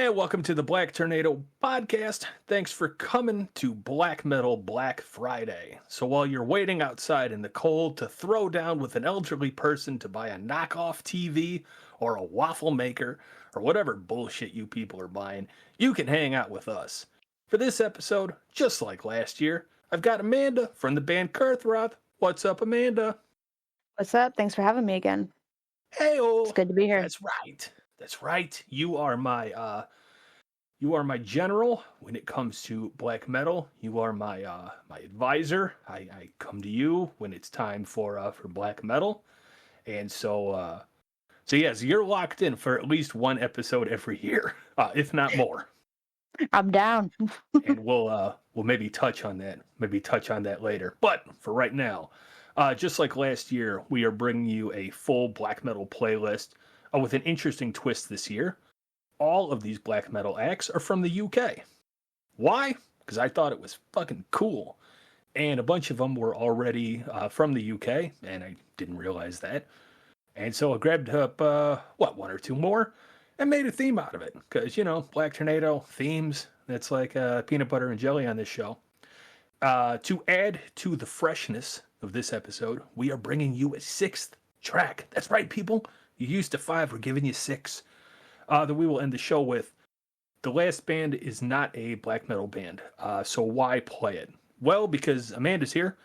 And welcome to the Black Tornado podcast. Thanks for coming to Black Metal Black Friday. So while you're waiting outside in the cold to throw down with an elderly person to buy a knockoff TV or a waffle maker or whatever bullshit you people are buying, you can hang out with us. For this episode, just like last year, I've got Amanda from the band Kirthroth. What's up, Amanda? What's up? Thanks for having me again. Hey-o. It's good to be here. That's right. That's right. You are my general when it comes to black metal. You are my advisor. I come to you when it's time for black metal, and so yes, you're locked in for at least one episode every year, if not more. I'm down. And we'll maybe touch on that. Maybe touch on that later. But for right now, just like last year, we are bringing you a full black metal playlist with an interesting twist this year. All of these black metal acts are from the UK. Why? Because I thought it was fucking cool. And a bunch of them were already from the UK, and I didn't realize that. And so I grabbed up, one or two more, and made a theme out of it. Because, Black Tornado, themes, that's like peanut butter and jelly on this show. To add to the freshness of this episode, we are bringing you a sixth track. That's right, people. You used to 5, we're giving you 6. That we will end the show with. The last band is not a black metal band, so why play it? Well, because Amanda's here,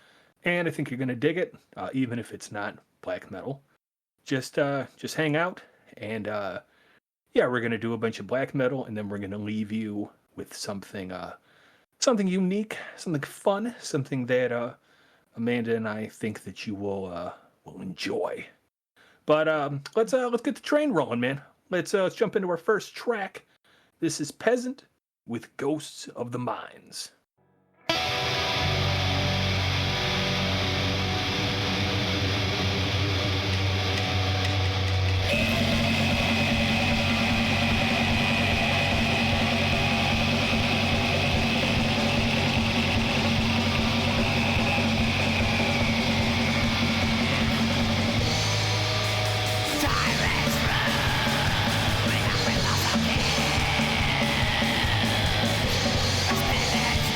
and I think you're going to dig it, even if it's not black metal. Just hang out, and we're going to do a bunch of black metal, and then we're going to leave you with something unique, something fun, something that Amanda and I think that you will enjoy. But let's get the train rolling, man. Let's jump into our first track. This is Peasant with Ghosts of the Mines. Minutes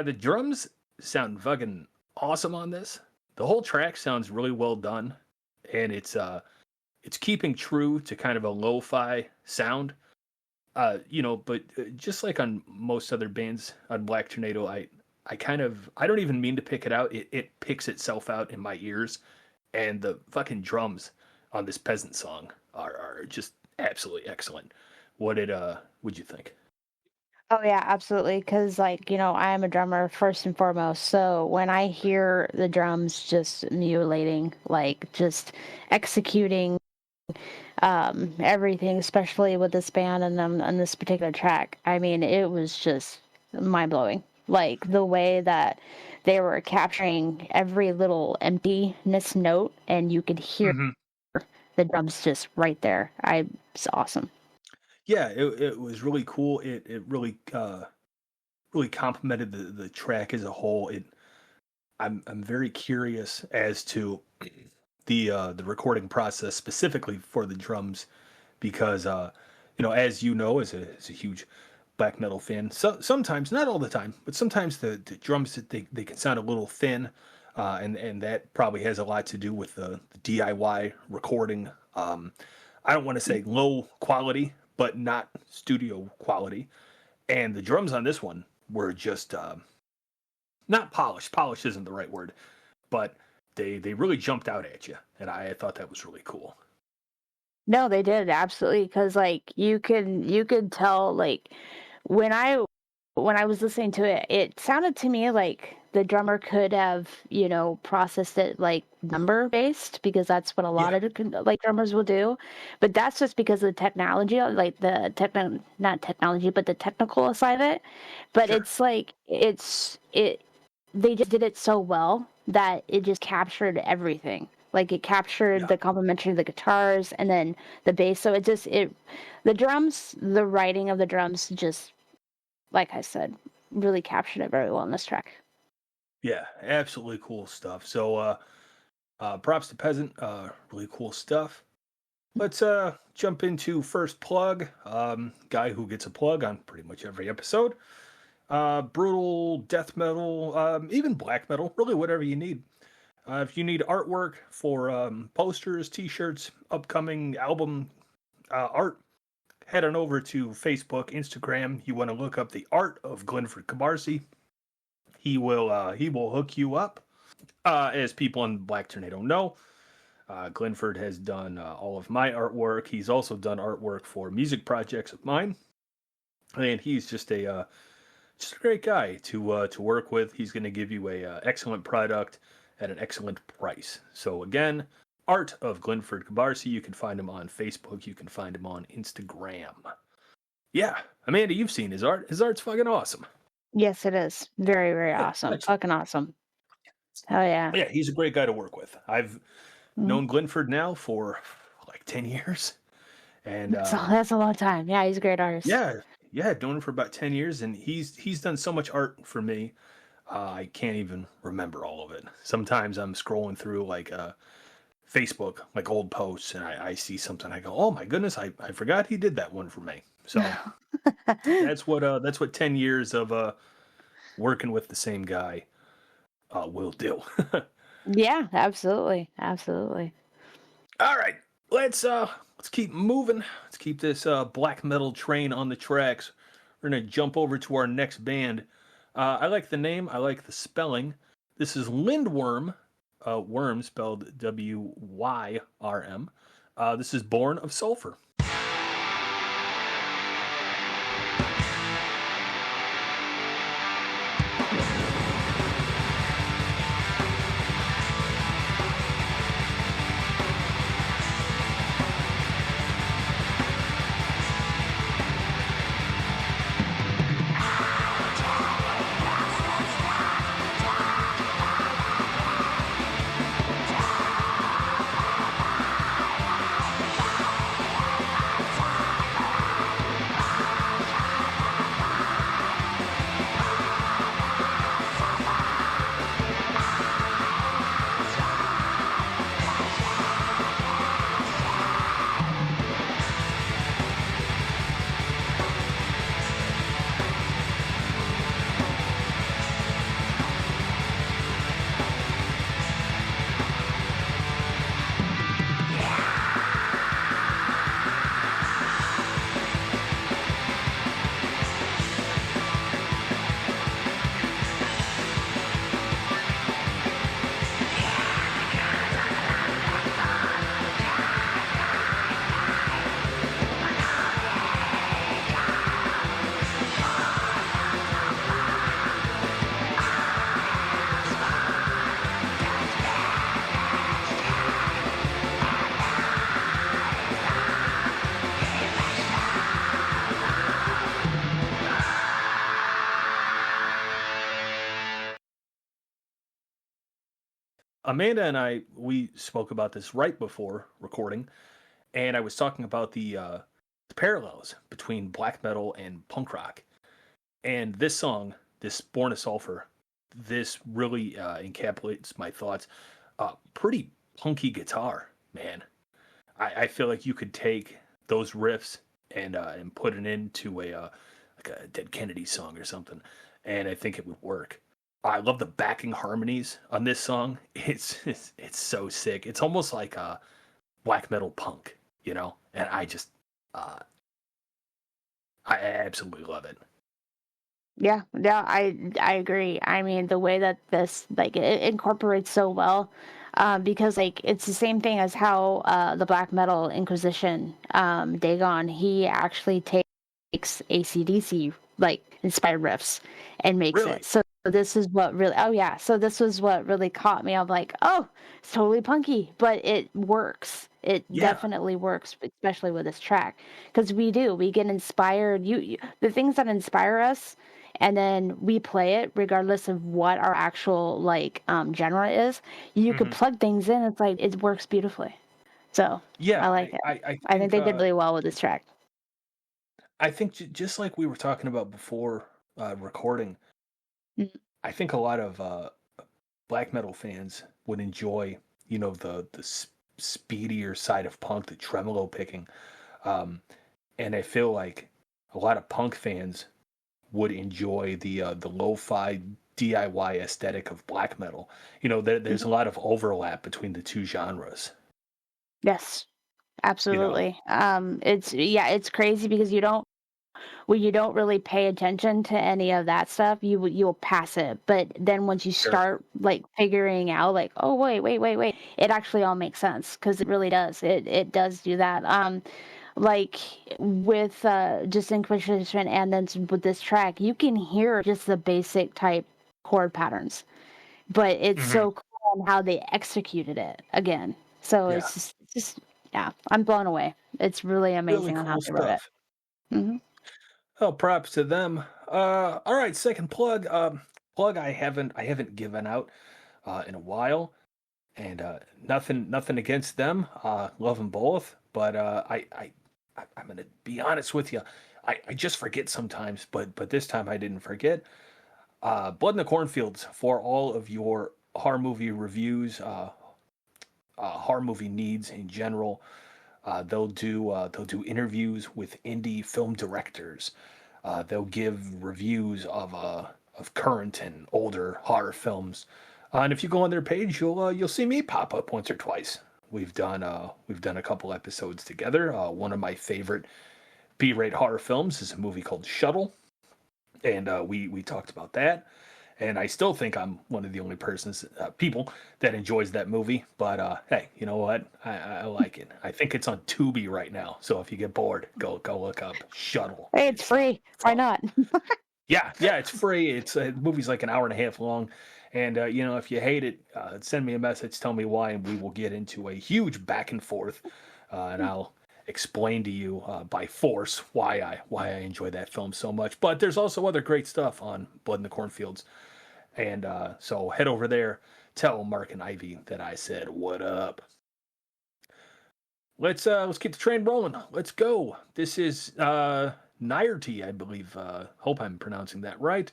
The drums sound fucking awesome on this. The whole track sounds really well done, and it's keeping true to kind of a lo-fi sound. But just like on most other bands on Black Tornado, I don't even mean to pick it out. It picks itself out in my ears, and the fucking drums on this Peasant song are just absolutely excellent. What'd you think? Oh yeah, absolutely. Because I am a drummer first and foremost. So when I hear the drums just mutilating, like just executing everything, especially with this band and on this particular track, I mean, it was just mind blowing. Like the way that they were capturing every little emptiness note, and you could hear Hmm. the drums just right there. It's awesome. Yeah, it was really cool. It really complemented the track as a whole. I'm very curious as to the recording process specifically for the drums because as you know as a huge black metal fan, sometimes, not all the time, but sometimes the drums they can sound a little thin, and that probably has a lot to do with the DIY recording. I don't want to say low quality, but not studio quality. And the drums on this one were just not polished. Polished isn't the right word, but they really jumped out at you, and I thought that was really cool. No, they did absolutely because you could tell when I when I was listening to it, it sounded to me like the drummer could have processed it like number based because that's what a lot Yeah, of drummers will do, but that's just because of the technology, like the not technology, but the technical side of it. But sure. it's like it they just did it so well that it just captured everything. Like it captured Yeah, the complementary of the guitars and then the bass. So the drums, the writing of the drums, just like I said, really captured it very well in this track. yeah, absolutely cool stuff. So, props to Peasant. Really cool stuff. Let's jump into first plug. Guy who gets a plug on pretty much every episode. Brutal death metal, even black metal, really whatever you need. If you need artwork for posters, t-shirts, upcoming album art, head on over to Facebook, Instagram. You want to look up the art of Glenford Cabarsi. He will hook you up. As people in Black Tornado know, Glenford has done all of my artwork. He's also done artwork for music projects of mine, and he's just a great guy to work with. He's going to give you a excellent product at an excellent price. So again, Art of Glenford Cabarsi. You can find him on Facebook. You can find him on Instagram. Yeah, Amanda, you've seen his art. His art's fucking awesome. Yes, it is. Very, very Yeah, awesome. excellent. Fucking awesome. Oh yeah. Yeah, he's a great guy to work with. I've Mhm. known Glenford now for like 10 years. And That's a long time. Yeah, he's a great artist. yeah, yeah, I've known him for about 10 years, and he's done so much art for me. I can't even remember all of it. Sometimes I'm scrolling through like Facebook, like old posts, and I see something. I go, "Oh my goodness, I forgot he did that one for me." So that's what 10 years of working with the same guy will do. Yeah, absolutely. Absolutely. All right, let's keep moving. Let's keep this black metal train on the tracks. We're gonna jump over to our next band. I like the name. I like the spelling. This is LINDWYRM, worm spelled WYRM. This is Born of Sulfur. Amanda and I, we spoke about this right before recording, and I was talking about the parallels between black metal and punk rock. And this song, this Born of Sulfur, this really encapsulates my thoughts. Pretty punky guitar, man. I feel like you could take those riffs and put it into like a Dead Kennedy song or something, and I think it would work. I love the backing harmonies on this song. It's so sick. It's almost like black metal punk, you know. And uh, I absolutely love it. Yeah, yeah, I agree. I mean, the way that this like it incorporates so well, because like it's the same thing as how the Black Metal Inquisition, Dagon, he actually takes AC/DC like inspired riffs and makes Really? it. So this is what really, oh yeah, so this was what really caught me. I'm like, oh, it's totally punky, but it works. It Yeah. definitely works, especially with this track, because we get inspired. The things that inspire us, and then we play it regardless of what our actual like genre is. You could Hmm. plug things in. It's like it works beautifully. So Yeah. I like it. I I think think they did really well with this track. just like we were talking about before recording, Mm. I think a lot of black metal fans would enjoy, you know, the speedier side of punk, the tremolo picking, um, and I feel like a lot of punk fans would enjoy the lo-fi DIY aesthetic of black metal. You know, there's a Mhm. lot of overlap between the two genres. Yes, You know, absolutely. It's yeah, it's crazy because when you don't really pay attention to any of that stuff, you'll pass it. But then once you sure. start like figuring out, like, oh wait, it actually all makes sense because it really does. It does do that. Like with just Inquisition and then with this track, you can hear just the basic type chord patterns, but it's Hmm. so cool on how they executed it again. So Yeah, it's just yeah, I'm blown away. It's really really amazing on how cool they wrote it. stuff. Hmm. Oh, props to them. All right, second plug. Plug I haven't given out in a while, and nothing against them. Love them both, but I'm gonna be honest with you. I just forget sometimes, but this time I didn't forget. Blood in the Cornfields for all of your horror movie reviews, horror movie needs in general. They'll do interviews with indie film directors. They'll give reviews of current and older horror films. And if you go on their page, you'll see me pop up once or twice. We've done a couple episodes together. One of my favorite B-rate horror films is a movie called Shuttle, and we talked about that. And I still think I'm one of the only people that enjoys that movie. But hey, you know what? I like it. I think it's on Tubi right now. So if you get bored, go look up Shuttle. Hey, it's It's free. Why fun. not? Yeah, it's free. It's the movie's like an hour and a half long. And you know, if you hate it, send me a message, tell me why, and we will get into a huge back and forth, and I'll explain to you by force why I enjoy that film so much. But there's also other great stuff on Blood in the Cornfields, and so head over there, tell Mark and Ivy that I said what up. Let's keep the train rolling. Let's go. This is Nierty, I believe. Hope I'm pronouncing that right.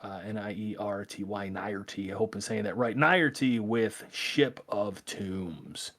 Nierty, Nierty. I hope I'm saying that right. Nierty with Ship of Tombs.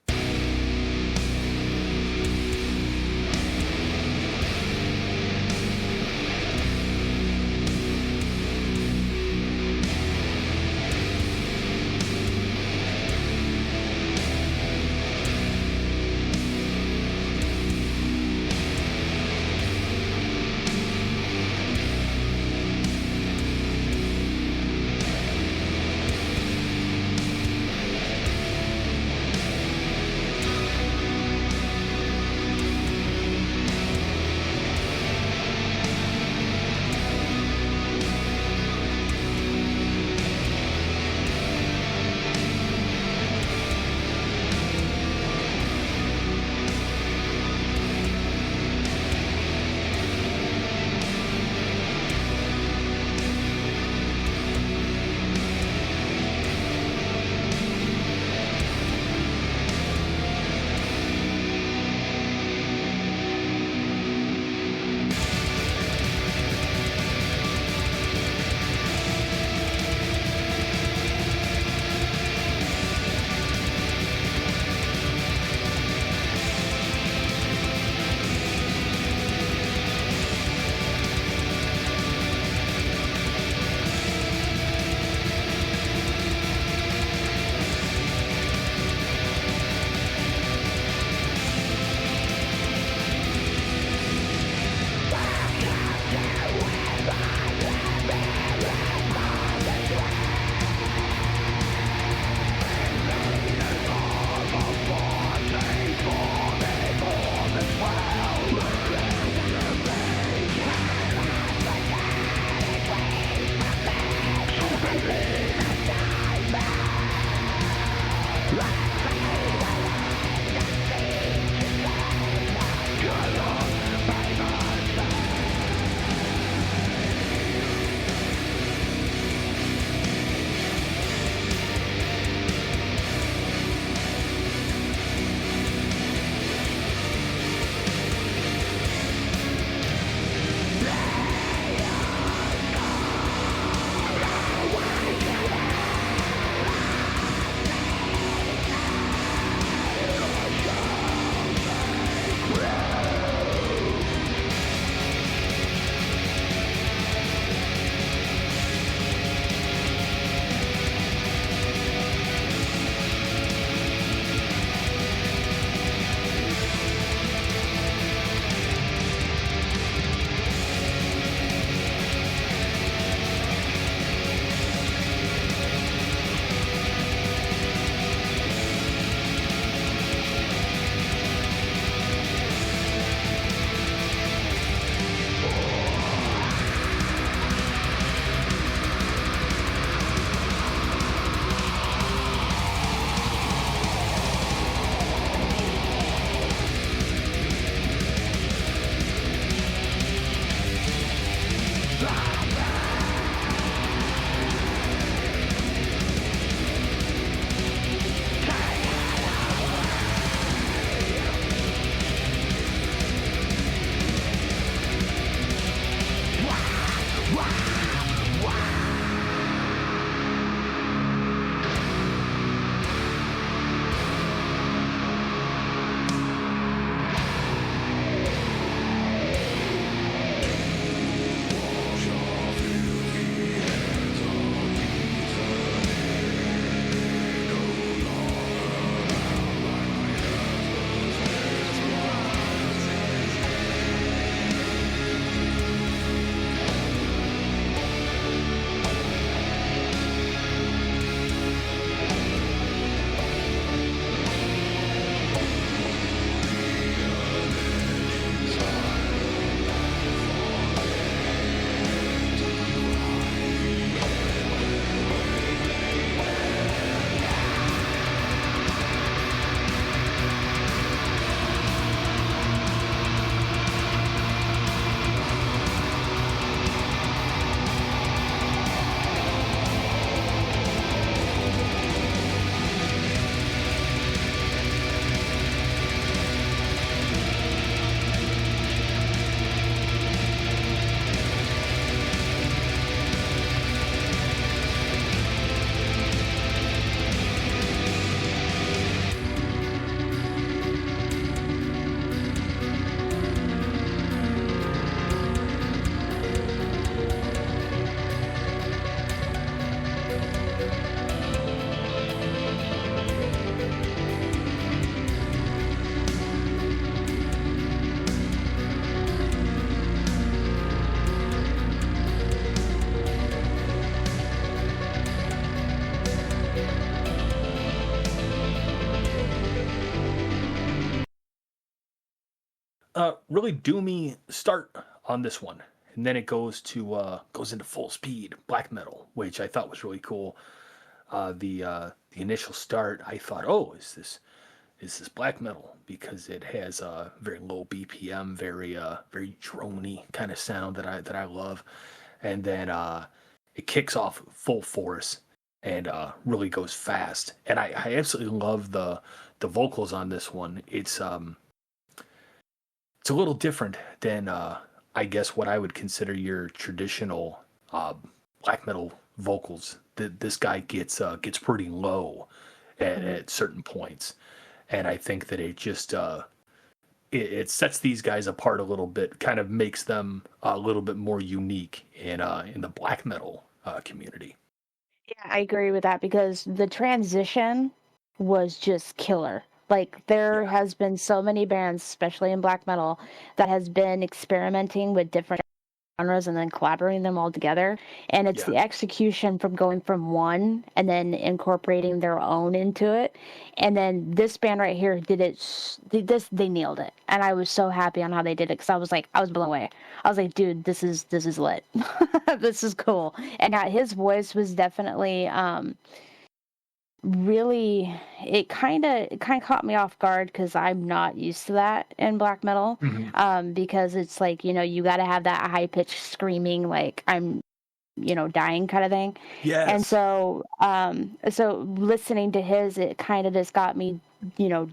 really doomy start on this one, and then it goes into full speed black metal, which I thought was really cool. The initial start, I thought, oh, is this black metal, because it has a very low BPM, very droney kind of sound that I love, and then it kicks off full force and really goes fast, and I absolutely love the vocals on this one. It's a little different than I guess what I would consider your traditional uh, black metal vocals. This guy gets pretty low Mhm. at certain points, and I think that it sets these guys apart a little bit, kind of makes them a little bit more unique in the black metal community. Yeah, I agree with that because the transition was just killer. Like there Yeah. has been so many bands, especially in black metal, that has been experimenting with different genres and then collaborating them all together. And it's Yeah. the execution from going from one and then incorporating their own into it. And then this band right here did it. They nailed it, and I was so happy on how they did it because I was blown away. I was like, dude, this is lit. This is cool. And his voice was definitely really, it kind of caught me off guard because I'm not used to that in black metal. Hmm. Because it's like, you got to have that high pitched screaming, like I'm, dying kind of thing. And Yes. so listening to his, it kind of just got me,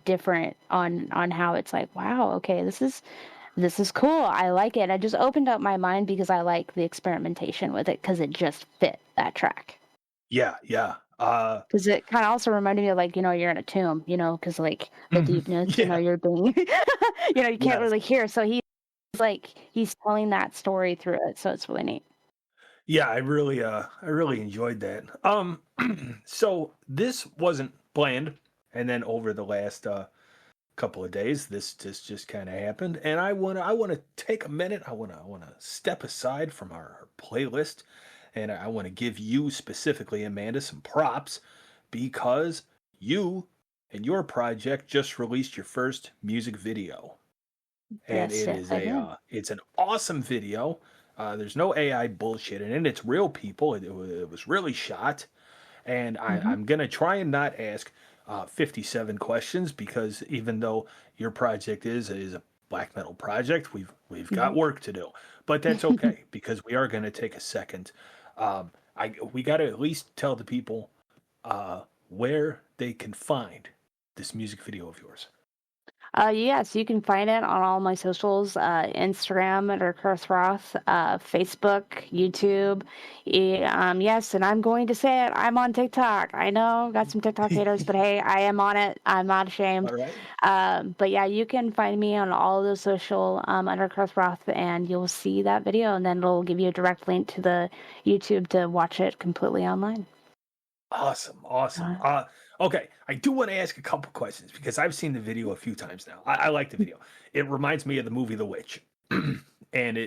different on how it's like, wow, okay, this is cool. I like it. I just opened up my mind because I like the experimentation with it because it just fit that track. Yeah. Yeah. Because it kind of also reminded me of like, you're in a tomb, because like the Mhm. deepness, Yeah. you're being, you can't Yes. really hear. So he's telling that story through it. So it's really neat. Yeah, I really enjoyed that. So this wasn't planned, and then over the last couple of days, this just kind of happened, and I wanna take a minute. I wanna step aside from our playlist, and I wanna give you specifically, Amanda, some props, because you and your project just released your first music video, and Yes, it yes, is I did. it's an awesome video. There's no AI bullshit in it. It's real people. It was really shot, and Hmm. I'm gonna try and not ask 57 questions, because even though your project is a black metal project, we've got Hmm. work to do. But that's okay, because we are gonna take a second. We got to at least tell the people where they can find this music video of yours. Yes, you can find it on all my socials, Instagram under Kirthroth, Facebook, YouTube. Yes, and I'm going to say it. I'm on TikTok. I know, got some TikTok haters, but hey, I am on it. I'm not ashamed. All right. But yeah, you can find me on all of those social under Kirthroth, and you'll see that video, and then it'll give you a direct link to the YouTube to watch it completely online. Awesome, awesome. Uh, Okay, I do want to ask a couple questions, because I've seen the video a few times now. I like the video. It reminds me of the movie The Witch. As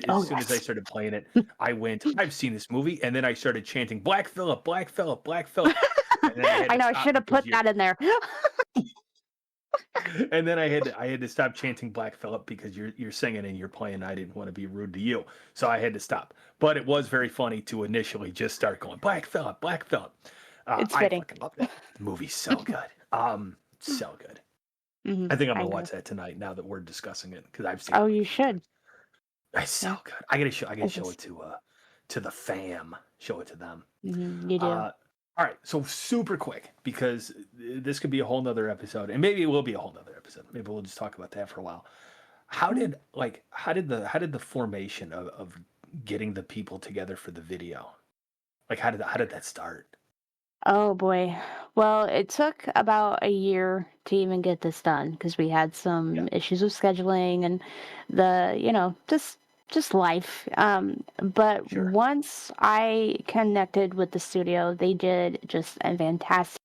oh soon as I yes. started playing it, I went, I've seen this movie, and then I started chanting Black Phillip, Black Phillip, Black Phillip, and then I had I to know I stop should have because put you're, that in there. and then I had to stop chanting Black Phillip because you're singing and you're playing. I didn't want to be rude to you, so I had to stop. But it was very funny to initially just start going Black Phillip, Black Phillip. It's I fitting. fucking love that. The movie's so good. So good. Hmm. I think I'm I gonna agree. watch that tonight now that we're discussing it, because I've seen it Oh, like you a few times. should. It's so Yeah, good. I gotta show it it to the fam. Show it to them. You do. Uh, all right. So super quick, because this could be a whole nother episode, and maybe it will be a whole nother episode. Maybe we'll just talk about that for a while. Mhm. How did the formation of getting the people together for the video? Like how did that start? Oh boy. Well, it took about a year to even get this done because we had Yeah. some issues with scheduling and just life. But Sure. once I connected with the studio, they did just a fantastic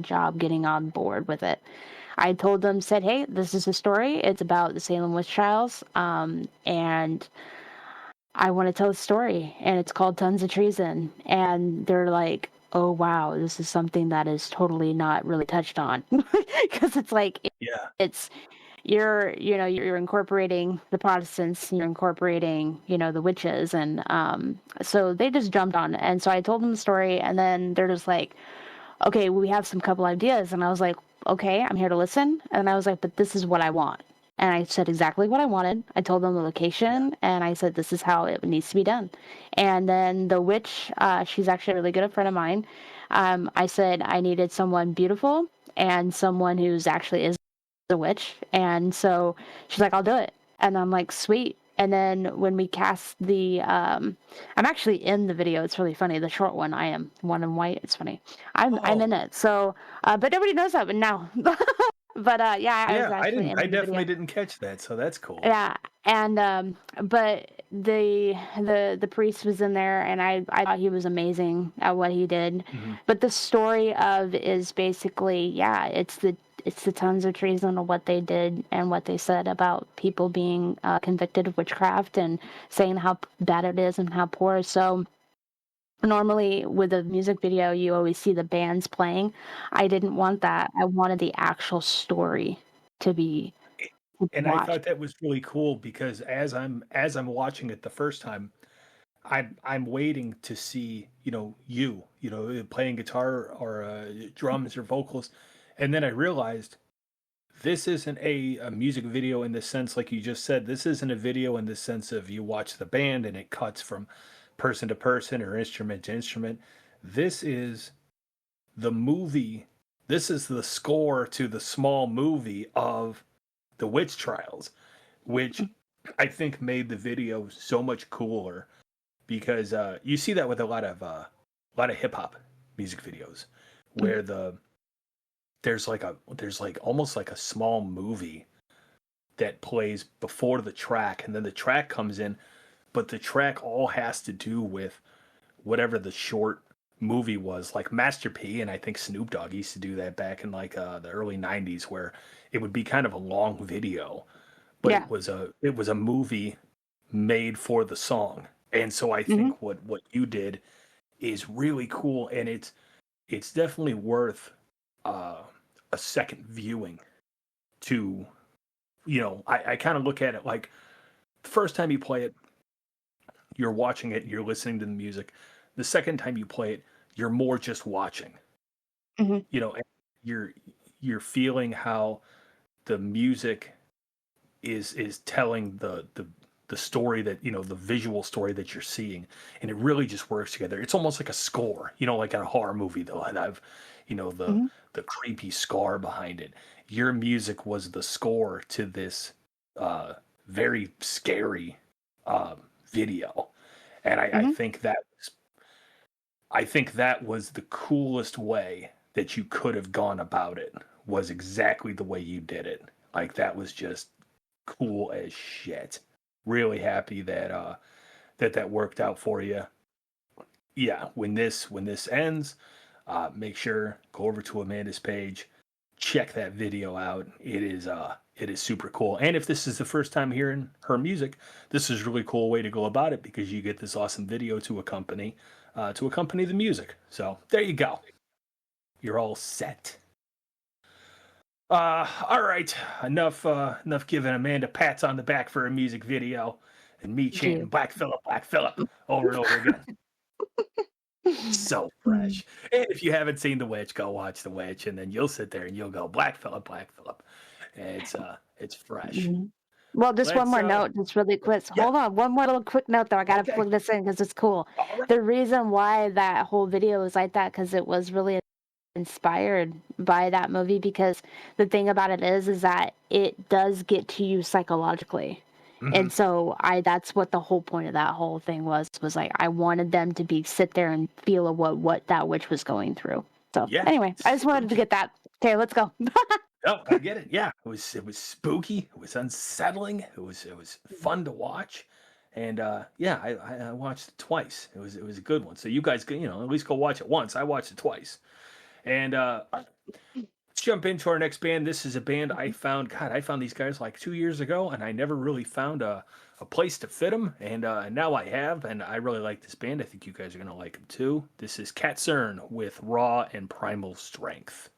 job getting on board with it. I told them, said, "Hey, this is a story. It's about the Salem witch trials, and I want to tell a story, and it's called Tons of Treason." And they're like, "Oh wow, this is something that is totally not really touched on," because it's like Yeah. it's you're incorporating the Protestants, you're incorporating, the witches. And so they just jumped on it. And so I told them the story, and then they're just like, okay, we have some couple ideas. And I was like, okay, I'm here to listen. And I was like, but this is what I want. And I said exactly what I wanted. I told them the location, and I said, this is how it needs to be done. And then the witch, she's actually a really good friend of mine. I said I needed someone beautiful and someone who's actually is a witch. And so she's like, I'll do it. And I'm like, sweet. And then when we cast I'm actually in the video. It's really funny. The short one, I am one in white. It's funny. I'm in it. So, but nobody knows that but now. But yeah, I was actually in I the definitely video. didn't catch that, so that's cool. Yeah, and but the priest was in there, and I thought he was amazing at what he did. Mm-hmm. But the story of is basically, yeah, it's the tons of treason of what they did and what they said about people being convicted of witchcraft and saying how bad it is and how poor. So normally with a music video, you always see the bands playing. I didn't want that. I wanted the actual story to be And I watched. thought that was really cool because as I'm watching it the first time, I'm waiting to see you playing guitar or drums or vocals, and then I realized this isn't a music video in the sense like you just said. This isn't a video in the sense of you watch the band and it cuts from person to person or instrument to instrument. This is the movie. This is the score to the small movie of the witch trials, which I think made the video so much cooler because you see that with a lot of hip hop music videos where there's like almost like a small movie that plays before the track, and then the track comes in, but the track all has to do with whatever the short movie was. Like Master P and I think Snoop Dogg used to do that back in like the early 90s where it would be kind of a long video, but Yeah. it was a movie made for the song. And so I think what you did is really cool, and it's definitely worth a second viewing to I kind of look at it like the first time you play it, you're watching it, you're listening to the music. The second time you play it, you're more just watching. Mm-hmm. And you're feeling how the music is telling the story that the visual story that you're seeing, and it really just works together. It's almost like a score, like in a horror movie they'll have the creepy scar behind it. Your music was the score to this very scary video, and I think that was the coolest way that you could have gone about it, was exactly the way you did it. Like that was just cool as shit. Really happy that that worked out for you. Yeah, when this ends, make sure go over to Amanda's page, check that video out. It is super cool. And if this is the first time hearing her music, this is a really cool way to go about it because you get this awesome video to accompany the music. So there you go. You're all set. All right. Enough giving Amanda pats on the back for a music video and me chanting Black Phillip over and over again. So fresh. And if you haven't seen The Witch, go watch The Witch, and then you'll sit there and you'll go Black Phillip. It's fresh. Well, just one more note, just really quick. Yeah. Hold on, one more little quick note though. I gotta plug this in because it's cool. Right. The reason why that whole video was like that because it was really inspired by that movie, because the thing about it is that it does get to you psychologically. And so that's what the whole point of that whole thing was like I wanted them to sit there and feel what that witch was going through. So anyway, I just wanted to get that. Okay, let's go. Oh, I get it. Yeah, it was spooky. It was unsettling. It was fun to watch, and I watched it twice. It was a good one. So you guys can at least go watch it once. I watched it twice, and let's jump into our next band. This is a band I found. God, I found these guys like 2 years ago, and I never really found a place to fit them, and now I have, and I really like this band. I think you guys are gonna like them too. This is Katzern with Raw and Primal Strength.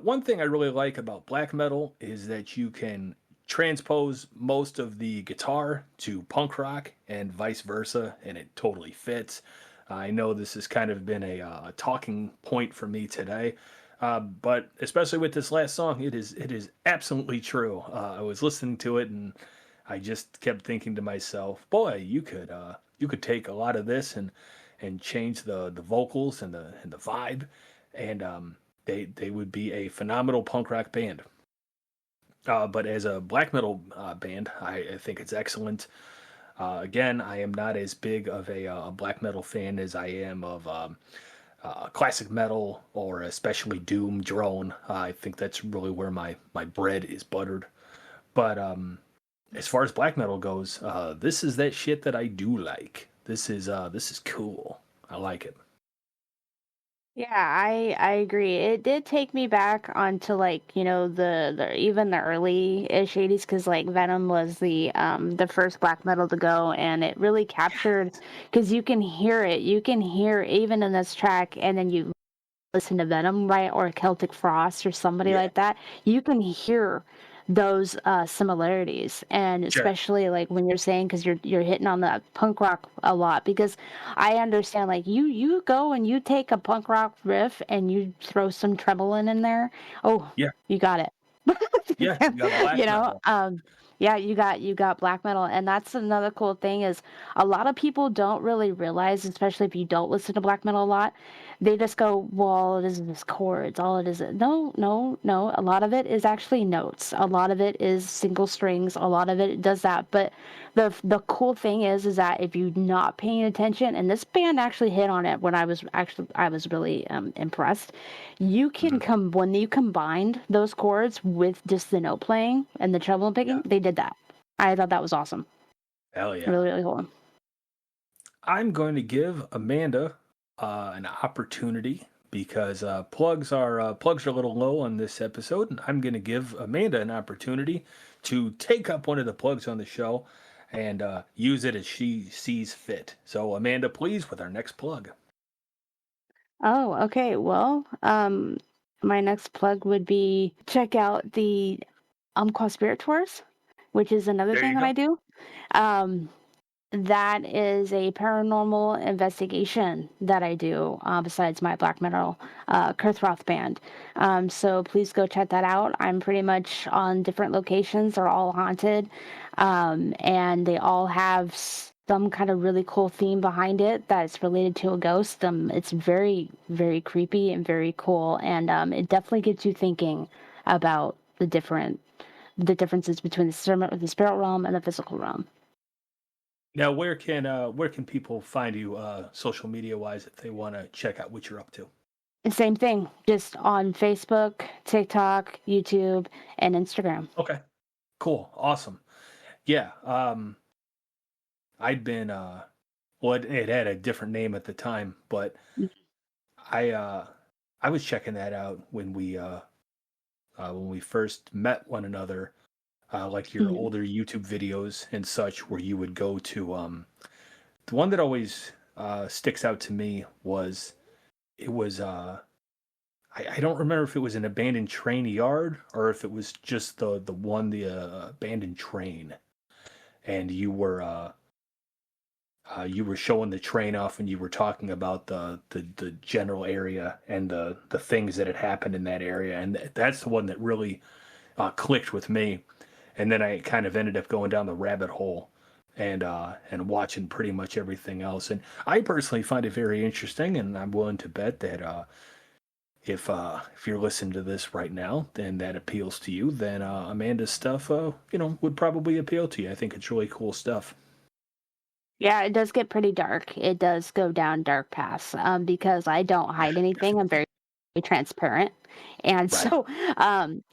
One thing I really like about black metal is that you can transpose most of the guitar to punk rock and vice versa, and it totally fits. I know this has kind of been a talking point for me today, but especially with this last song, it is absolutely true. I was listening to it and I just kept thinking to myself, boy, you could take a lot of this and change the vocals and the vibe, and they would be a phenomenal punk rock band. But as a black metal band, I think it's excellent. Again, I am not as big of a black metal fan as I am of classic metal or especially doom drone. I think that's really where my bread is buttered. But as far as black metal goes, this is that shit that I do like. This is cool. I like it. Yeah, I agree. It did take me back onto like, the even the early-ish 80s because like Venom was the first black metal to go and it really captured because you can hear it. You can hear even in this track and then you listen to Venom, right? Or Celtic Frost or somebody Yeah, like that. You can hear those similarities, and sure. especially like when you're saying because you're hitting on the punk rock a lot because I understand like you go and you take a punk rock riff and you throw some treble in there. Oh, Yeah. you got it. Yeah, you got black you know, metal. yeah, you got black metal, and that's another cool thing is a lot of people don't really realize, especially if you don't listen to black metal a lot, they just go, well, it is this chords, all it is. No, no, no. A lot of it is actually notes. A lot of it is single strings. A lot of it does that. But the cool thing is that if you're not paying attention, and this band actually hit on it when I was really impressed. You can Mhm. come when you combined those chords with just the note playing and the treble Yeah, picking, they did that. I thought that was awesome. hell yeah. Really, really cool. I'm going to give Amanda an opportunity because plugs are a little low on this episode, and I'm going to give Amanda an opportunity to take up one of the plugs on the show and use it as she sees fit. So, Amanda, please, with our next plug. Oh, okay. Well, my next plug would be check out the Umpqua Spirit Tours, which is another There thing you that I go. do. Um, that is a paranormal investigation that I do besides my black metal Kirthroth band. So please go check that out. I'm pretty much on different locations. They're all haunted, and they all have some kind of really cool theme behind it that's related to a ghost. It's very, very creepy and very cool, and it definitely gets you thinking about the differences between the spirit realm and the physical realm. Now, where can people find you social media wise if they want to check out what you're up to? And same thing, just on Facebook, TikTok, YouTube, and Instagram. Okay, cool, awesome. Yeah, I'd been well, it had a different name at the time, but I uh I was checking that out when we first met one another, like your Mhm. older YouTube videos and such, where you would go to the one that always sticks out to me was it was I don't remember if it was an abandoned train yard or if it was just the abandoned train, and you were showing the train off and you were talking about the general area and the things that had happened in that area, and that's the one that really clicked with me. And then I kind of ended up going down the rabbit hole and watching pretty much everything else. And I personally find it very interesting, and I'm willing to bet that if you're listening to this right now, then that appeals to you. Then Amanda's stuff, would probably appeal to you. I think it's really cool stuff. Yeah, it does get pretty dark. It does go down dark paths because I don't hide anything. I'm very transparent. And Right. so,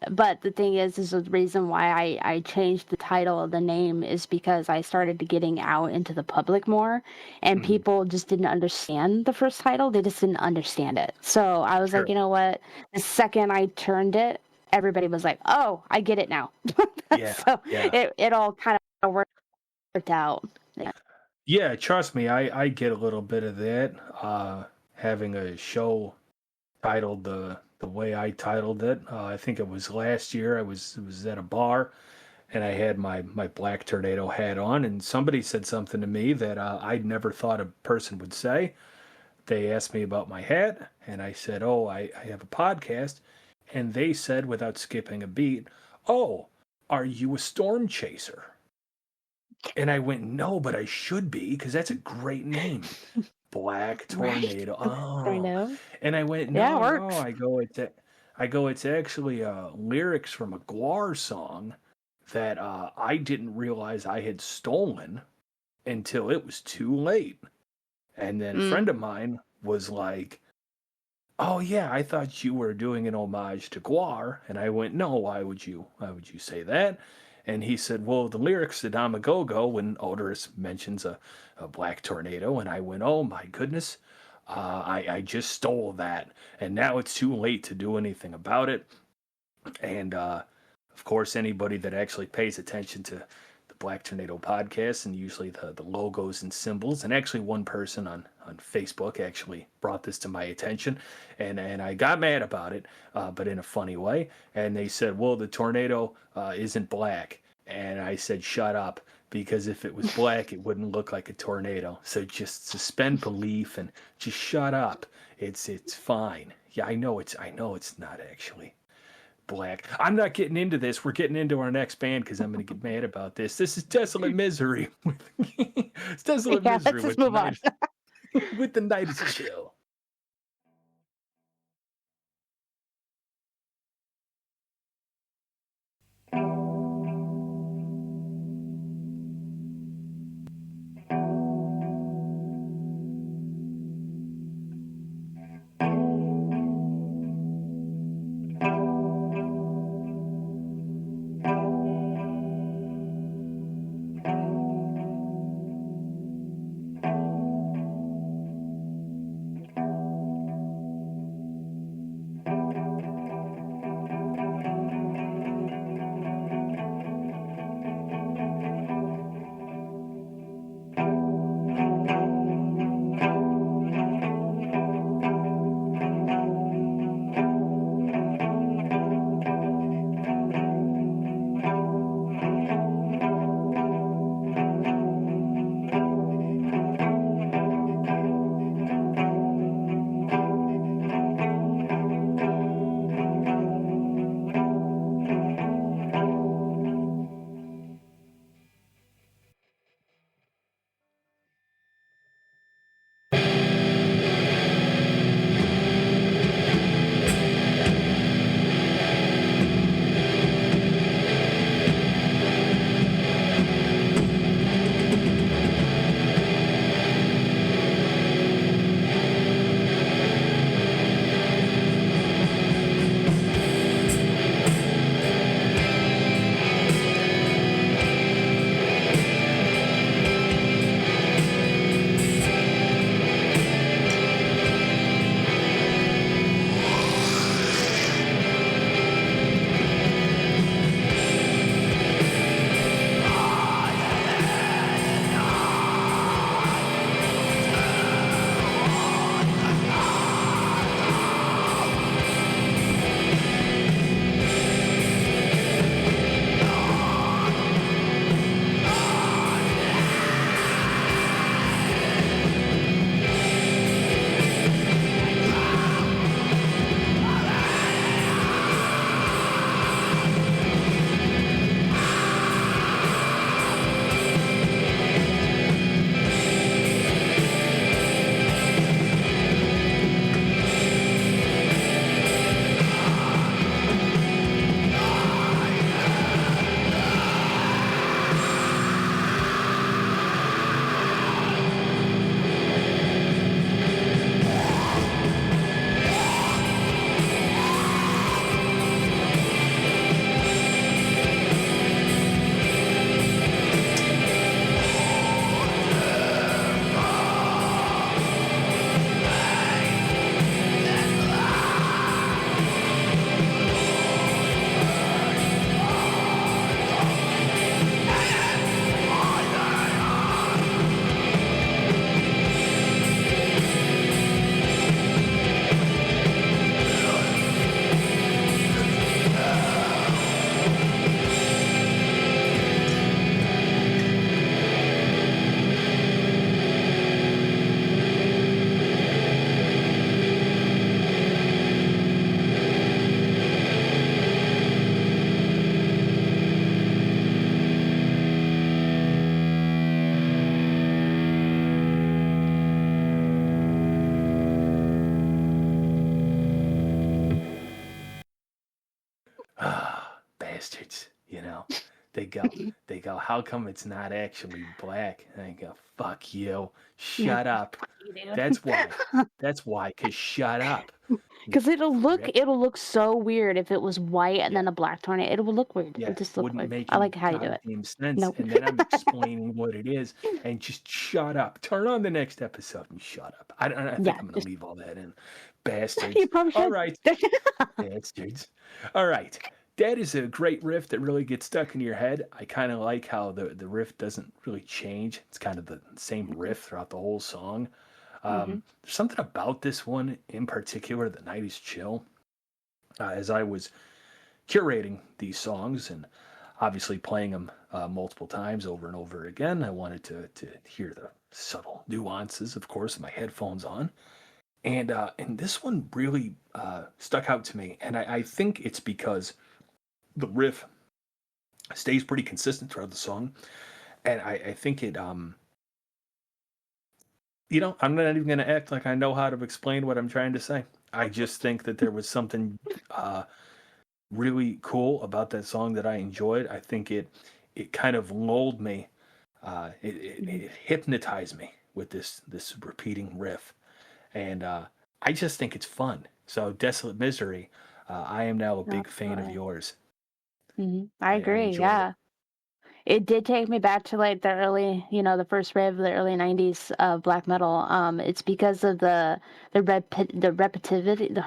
but the thing is the reason why I changed the title of the name is because I started getting out into the public more, and Mhm. people just didn't understand the first title. They just didn't understand it. So I was like, Sure. you know what? The second I turned it, everybody was like, oh, I get it now. Yeah. So Yeah. it all kind of worked out. Yeah. Yeah. Trust me, I get a little bit of that. Having a show titled the way I titled it. I think it was last year. I was at a bar and I had my black tornado hat on, and somebody said something to me that I'd never thought a person would say. They asked me about my hat, and I said, "Oh, I have a podcast," and they said without skipping a beat, "Oh, are you a storm chaser?" And I went, "No, but I should be because that's a great name." Black Right? Tornado. I Oh. know. And I went, Yeah, it no, no. works. I go, it's actually lyrics from a Guar song that I didn't realize I had stolen until it was too late. And then a Mm. friend of mine was like, "Oh yeah, I thought you were doing an homage to Guar." And I went, "No, why would you say that?" And he said, "Well, the lyrics to Damagogo when Odorous mentions a black tornado." And I went, "Oh my goodness, I just stole that, and now it's too late to do anything about it." And of course, anybody that actually pays attention to the Black Tornado podcast and usually the logos and symbols, and actually one person on Facebook actually brought this to my attention, and I got mad about it, but in a funny way. And they said, "Well, the tornado isn't black," and I said, "Shut up." Because if it was black, it wouldn't look like a tornado. So just suspend belief and just shut up. It's fine. Yeah, I know it's not actually. Black. I'm not getting into this. We're getting into our next band because I'm going to get mad about this. This is Desolate Misery. It's Desolate Yeah, Misery let's just move on. with The Night is Chill. Bastards, they go, how come it's not actually black? And I go, fuck you, shut up. That's why, because shut up. Because it'll look so weird if it was white and then a black tone. It would look weird. Yeah, It just look wouldn't weird. make I any like how you do it. goddamn sense. Nope. And then I'm explaining what it is, and just shut up. Turn on the next episode and shut up. I think I'm going to leave all that in. Bastards. You probably should. All right. Bastards. All right. That is a great riff that really gets stuck in your head. I kind of like how the riff doesn't really change. It's kind of the same riff throughout the whole song. There's something about this one in particular, The Night is Chill. As I was curating these songs and obviously playing them multiple times over and over again, I wanted to hear the subtle nuances, of course, with my headphones on. And this one really stuck out to me, and I think it's because the riff stays pretty consistent throughout the song, and I think it I'm not even going to act like I know how to explain what I'm trying to say. I just think that there was something really cool about that song that I enjoyed. I think it kind of lulled me. It hypnotized me with this repeating riff, and I just think it's fun. So, Desolate Misery, I am now a big fan of Absolutely. yours. I I agree. enjoyed it. Yeah. It did take me back to like the early, the first wave of the early '90s of black metal. It's because of the repetitivity,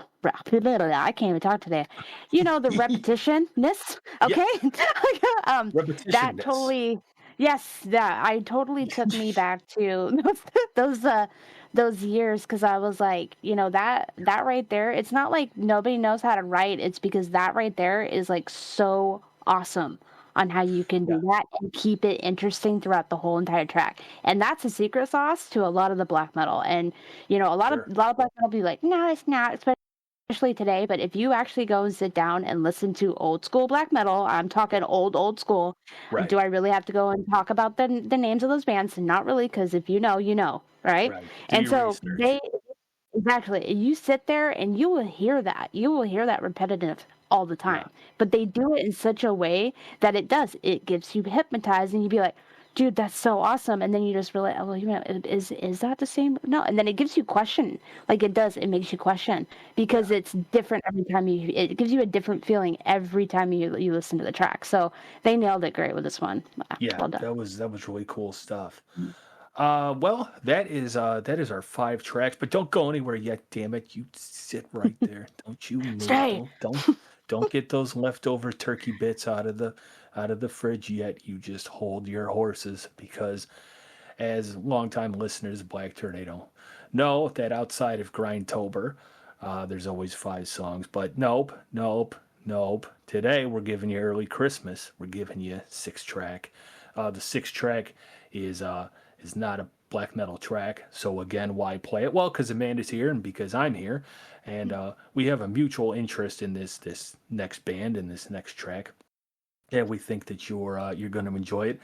I can't even talk today. The repetitionness. Yeah, Okay, um, that repetitionness. totally, yes, that I totally took me back to those those years because I was like, that right there. It's not like nobody knows how to write. It's because that right there is like so awesome on how you can Yeah, do that and keep it interesting throughout the whole entire track. And that's a secret sauce to a lot of the black metal. And sure. a lot of black metal be like, no, it's not, especially today. But if you actually go and sit down and listen to old school black metal, I'm talking old school. Right, Do I really have to go and talk about the names of those bands? Not really, because if you know, you know, right? right. Do And your so research. exactly. You sit there and you will hear that. You will hear that repetitive all the Yeah, time. But they do it in such a way that it does. It gets you hypnotized and you be like, dude, that's so awesome. And then you just realize, oh, well, is that the same? No. And then it gives you question. Like it does. It makes you question because yeah, it's different every time it gives you a different feeling every time you listen to the track. So they nailed it great with this one. yeah. Well done. That was really cool stuff. Well, that is our 5 tracks, but don't go anywhere yet, damn it. You sit right there. Don't you move. Stay. Don't get those leftover turkey bits out of the fridge yet. You just hold your horses because as longtime listeners of Black Tornado know that outside of Grindtober, there's always 5 songs. But nope, nope, nope. Today we're giving you early Christmas. We're giving you 6 track. The 6 track is not a black metal track. So again, why play it? Well, because Amanda's here and because I'm here, and we have a mutual interest in this next band and this next track. Yeah, we think that you're going to enjoy it.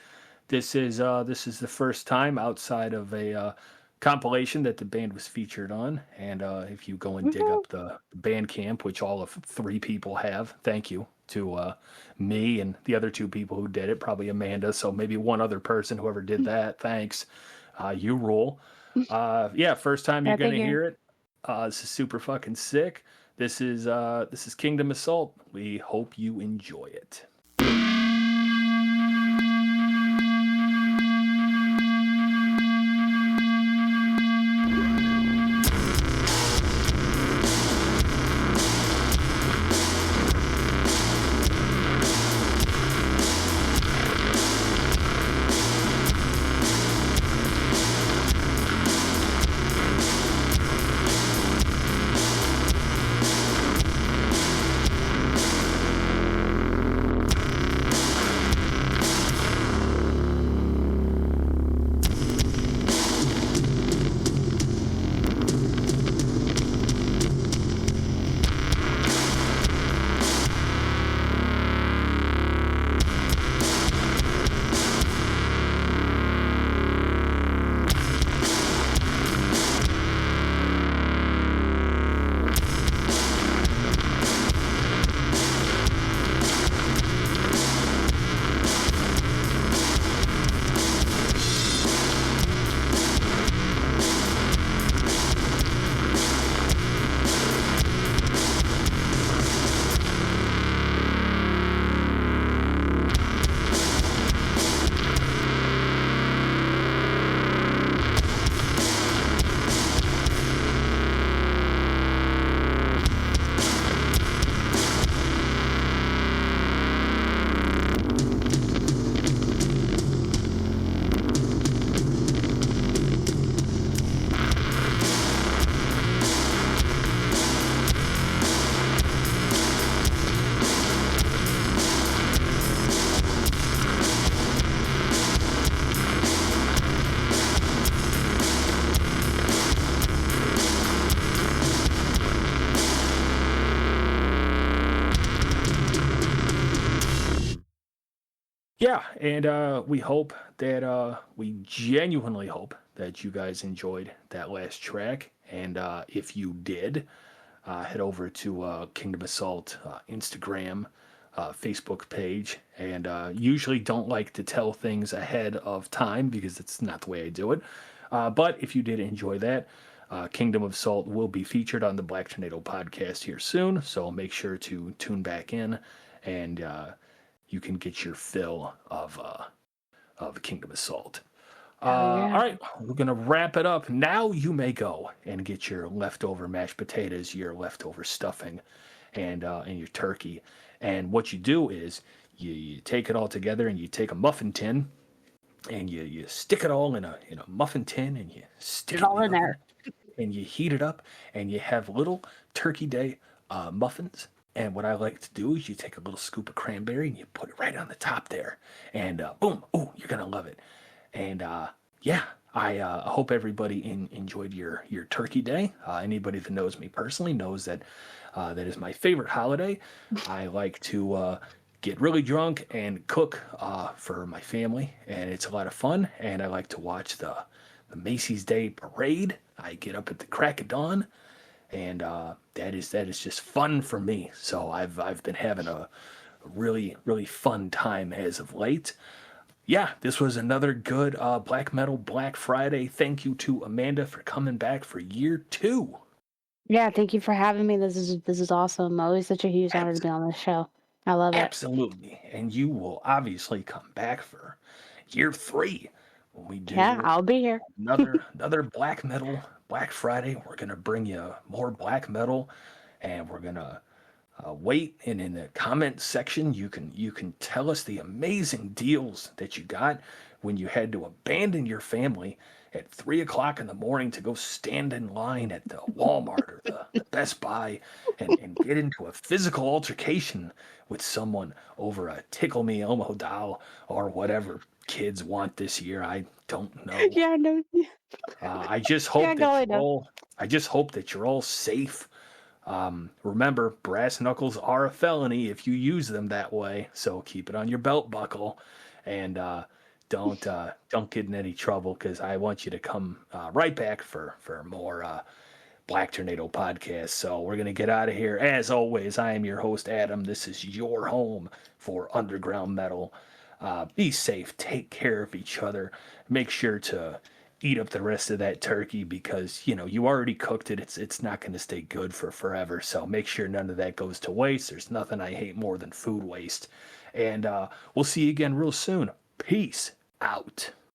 This is the first time outside of a compilation that the band was featured on, and if you go and dig Woohoo. up the Bandcamp, which all of 3 people have, thank you to me and the other 2 people who did it, probably Amanda, so maybe one other person, whoever did that, thanks. You rule. Yeah, first time you're I gonna figure. hear it. This is super fucking sick. This is Kingdom Assault. We hope you enjoy it. Yeah, and we genuinely hope that you guys enjoyed that last track. And if you did, head over to Kingdom Assault Instagram, Facebook page, and usually don't like to tell things ahead of time because it's not the way I do it. But if you did enjoy that, Kingdom of Salt will be featured on the Black Tornado podcast here soon, so make sure to tune back in, and you can get your fill of Kingdom of Salt. All right, we're gonna wrap it up. Now you may go and get your leftover mashed potatoes, your leftover stuffing, and your turkey. And what you do is you take it all together and you take a muffin tin and you stick it all in a muffin tin and you stick it all in there and you heat it up and you have little Turkey Day muffins. And what I like to do is you take a little scoop of cranberry and you put it right on the top there, and boom, oh, you're gonna love it. And yeah, I hope everybody enjoyed your Turkey Day. Anybody that knows me personally knows that that is my favorite holiday. I like to get really drunk and cook for my family, and it's a lot of fun. And I like to watch the Macy's Day Parade. I get up at the crack of dawn, and that is just fun for me. So I've been having a really fun time as of late. Yeah, this was another good Black Metal Black Friday. Thank you to Amanda for coming back for year 2. Yeah, thank you for having me. This is awesome. Always such a huge honor to be on this show. I love it. Absolutely. And you will obviously come back for year 3 when we do. Yeah, I'll be here. another Black Metal Black Friday. We're gonna bring you more black metal, and we're gonna wait. And in the comment section, you can tell us the amazing deals that you got when you had to abandon your family at 3 o'clock in the morning to go stand in line at the Walmart or the Best Buy and get into a physical altercation with someone over a Tickle Me Elmo doll or whatever kids want this year. I don't know. Yeah, no. I just hope I just hope that you're all safe. Remember, brass knuckles are a felony if you use them that way, so keep it on your belt buckle, and don't get in any trouble, because I want you to come right back for more Black Tornado podcast. So we're gonna get out of here. As always, I am your host Adam. This is your home for underground metal. Be safe, take care of each other, make sure to eat up the rest of that turkey, because you already cooked it. It's not going to stay good for forever, so make sure none of that goes to waste. There's nothing I hate more than food waste. And we'll see you again real soon. Peace out.